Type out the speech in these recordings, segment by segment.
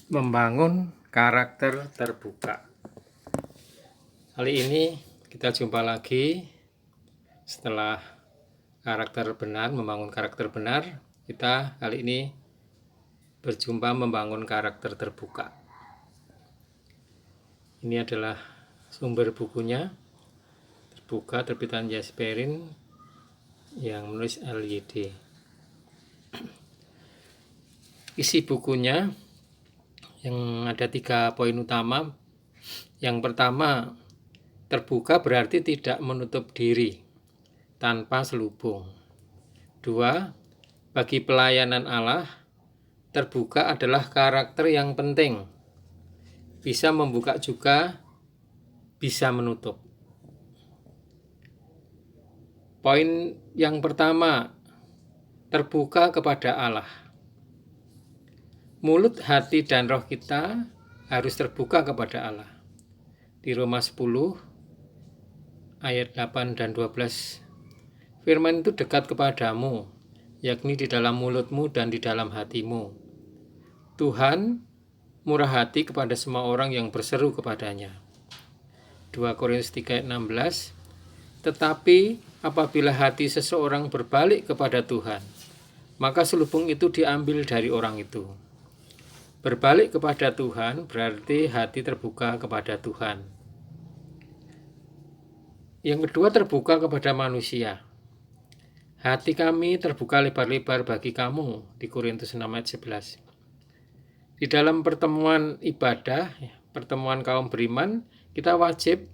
Membangun karakter terbuka. Kali ini kita jumpa lagi setelah karakter benar, membangun karakter benar. Kita kali ini berjumpa membangun karakter terbuka. Ini adalah sumber bukunya, terbuka, terbitan Jasperin yang menulis LYD. Isi bukunya yang ada 3 poin utama. Yang pertama, terbuka berarti tidak menutup diri tanpa selubung. 2, bagi pelayanan Allah, terbuka adalah karakter yang penting. Bisa membuka juga, bisa menutup. Poin yang pertama, terbuka kepada Allah. Mulut, hati, dan roh kita harus terbuka kepada Allah. Di Roma 10 ayat 8 dan 12, firman itu dekat kepadamu, yakni di dalam mulutmu dan di dalam hatimu. Tuhan murah hati kepada semua orang yang berseru kepadanya. 2 Korintus 3 ayat 16, tetapi apabila hati seseorang berbalik kepada Tuhan, maka selubung itu diambil dari orang itu. Berbalik kepada Tuhan berarti hati terbuka kepada Tuhan. Yang kedua, terbuka kepada manusia. Hati kami terbuka lebar-lebar bagi kamu, di Korintus 6 ayat 11. Di dalam pertemuan ibadah, pertemuan kaum beriman, kita wajib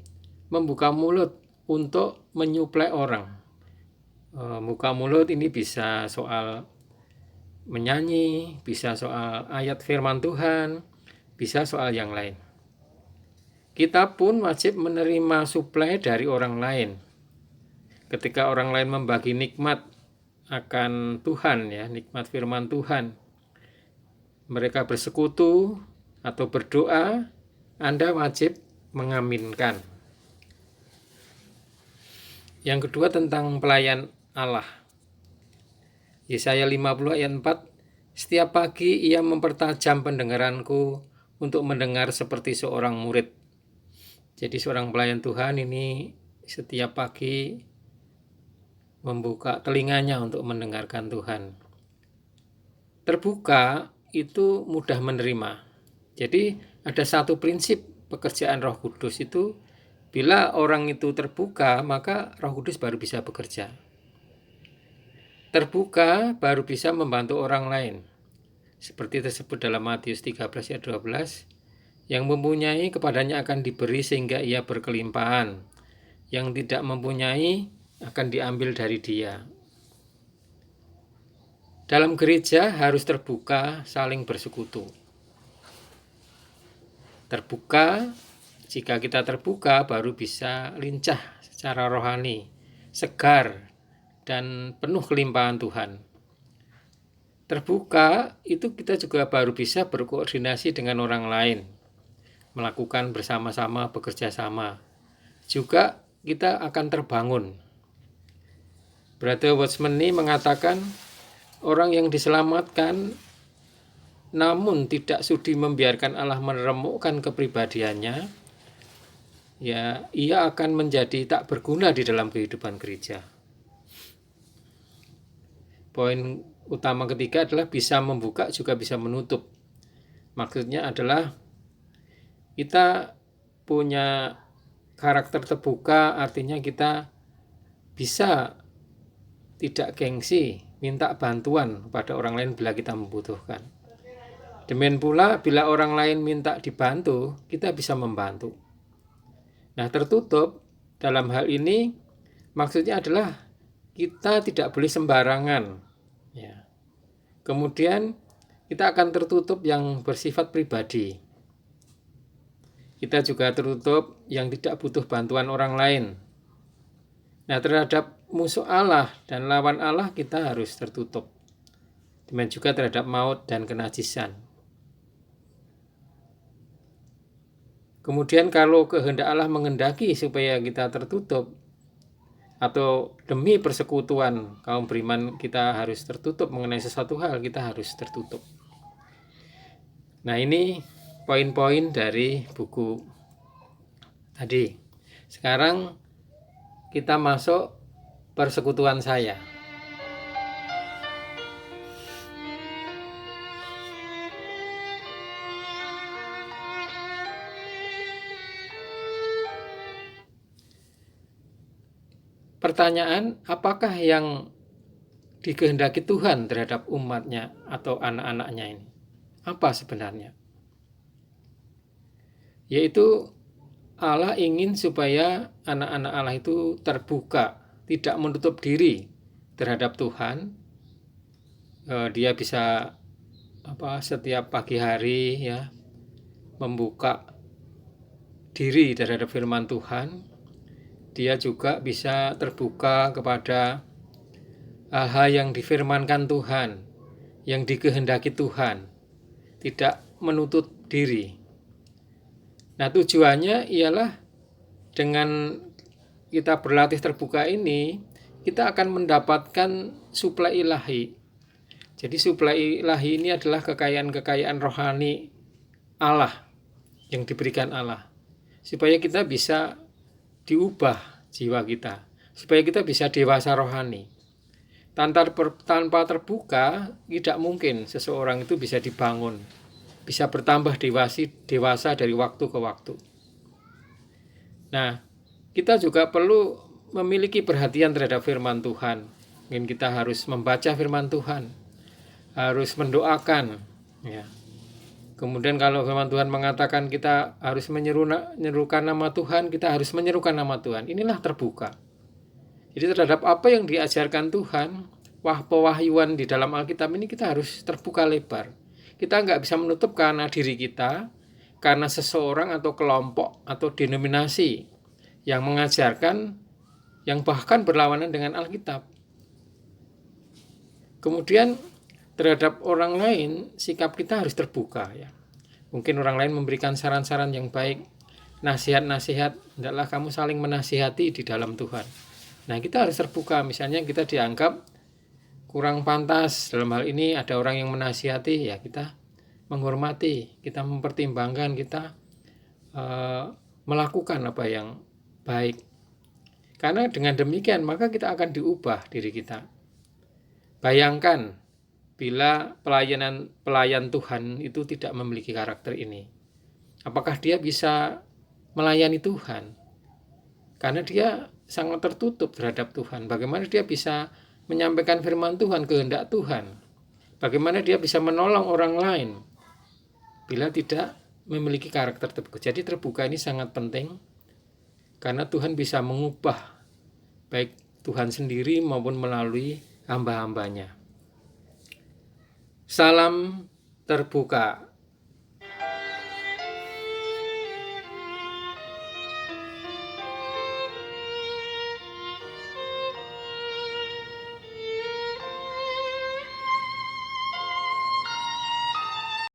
membuka mulut untuk menyuplai orang. Buka mulut ini bisa soal menyanyi, bisa soal ayat firman Tuhan, bisa soal yang lain. Kita pun wajib menerima suplai dari orang lain. Ketika orang lain membagi nikmat akan Tuhan, ya, nikmat firman Tuhan, mereka bersekutu atau berdoa, Anda wajib mengaminkan. Yang kedua, tentang pelayan Allah. Yesaya 50 ayat 4, setiap pagi ia mempertajam pendengaranku untuk mendengar seperti seorang murid. Jadi seorang pelayan Tuhan ini setiap pagi membuka telinganya untuk mendengarkan Tuhan. Terbuka itu mudah menerima. Jadi ada satu prinsip pekerjaan Roh Kudus itu, bila orang itu terbuka, maka Roh Kudus baru bisa bekerja. Terbuka baru bisa membantu orang lain. Seperti tersebut dalam Matius 13 ayat 12, yang mempunyai kepadanya akan diberi sehingga ia berkelimpahan. Yang tidak mempunyai akan diambil dari dia. Dalam gereja harus terbuka, saling bersekutu. Terbuka, jika kita terbuka baru bisa lincah secara rohani, segar, dan penuh kelimpahan Tuhan. Terbuka itu kita juga baru bisa berkoordinasi dengan orang lain, melakukan bersama-sama, bekerja sama. Juga kita akan terbangun. Brother Watchmeni mengatakan, orang yang diselamatkan namun tidak sudi membiarkan Allah meremukkan kepribadiannya, ya, ia akan menjadi tak berguna di dalam kehidupan gereja. Poin utama ketiga adalah bisa membuka juga bisa menutup. Maksudnya adalah kita punya karakter terbuka, artinya kita bisa tidak gengsi, minta bantuan pada orang lain bila kita membutuhkan. Demikian pula bila orang lain minta dibantu, kita bisa membantu. Nah, tertutup dalam hal ini maksudnya adalah kita tidak boleh sembarangan, ya. Kemudian kita akan tertutup yang bersifat pribadi. Kita juga tertutup yang tidak butuh bantuan orang lain. Nah, terhadap musuh Allah dan lawan Allah kita harus tertutup. Demikian juga terhadap maut dan kenajisan. Kemudian kalau kehendak Allah mengendaki supaya kita tertutup, atau demi persekutuan kaum beriman kita harus tertutup mengenai sesuatu hal, kita harus tertutup. Nah, ini poin-poin dari buku tadi. Sekarang kita masuk persekutuan saya. Pertanyaan, apakah yang dikehendaki Tuhan terhadap umatnya atau anak-anaknya ini? Apa sebenarnya? Yaitu Allah ingin supaya anak-anak Allah itu terbuka, tidak menutup diri terhadap Tuhan. Dia bisa setiap pagi hari ya membuka diri terhadap firman Tuhan. Dia juga bisa terbuka kepada hal-hal yang difirmankan Tuhan, yang dikehendaki Tuhan, tidak menutup diri. Nah, tujuannya ialah dengan kita berlatih terbuka ini, kita akan mendapatkan suplai ilahi. Jadi suplai ilahi ini adalah kekayaan-kekayaan rohani Allah yang diberikan Allah, supaya kita bisa diubah jiwa kita, supaya kita bisa dewasa rohani. Tanpa terbuka, tidak mungkin seseorang itu bisa dibangun, bisa bertambah dewasa dari waktu ke waktu. Nah, kita juga perlu memiliki perhatian terhadap firman Tuhan. Mungkin kita harus membaca firman Tuhan, harus mendoakan, ya. Kemudian kalau firman Tuhan mengatakan kita harus menyerukan nama Tuhan, kita harus menyerukan nama Tuhan. Inilah terbuka. Jadi terhadap apa yang diajarkan Tuhan, pewahyuan di dalam Alkitab ini kita harus terbuka lebar. Kita nggak bisa menutup karena diri kita, karena seseorang atau kelompok atau denominasi yang mengajarkan, yang bahkan berlawanan dengan Alkitab. Kemudian terhadap orang lain, sikap kita harus terbuka ya. Mungkin orang lain memberikan saran-saran yang baik, nasihat-nasihat, hendaklah kamu saling menasihati di dalam Tuhan. Nah, kita harus terbuka. Misalnya kita dianggap kurang pantas, dalam hal ini ada orang yang menasihati, ya kita menghormati, kita mempertimbangkan, kita melakukan apa yang baik. Karena dengan demikian maka kita akan diubah diri kita. Bayangkan bila pelayan Tuhan itu tidak memiliki karakter ini, apakah dia bisa melayani Tuhan? Karena dia sangat tertutup terhadap Tuhan. Bagaimana dia bisa menyampaikan firman Tuhan, kehendak Tuhan? Bagaimana dia bisa menolong orang lain bila tidak memiliki karakter terbuka? Jadi terbuka ini sangat penting, karena Tuhan bisa mengubah baik Tuhan sendiri maupun melalui hamba-hambanya. Salam terbuka.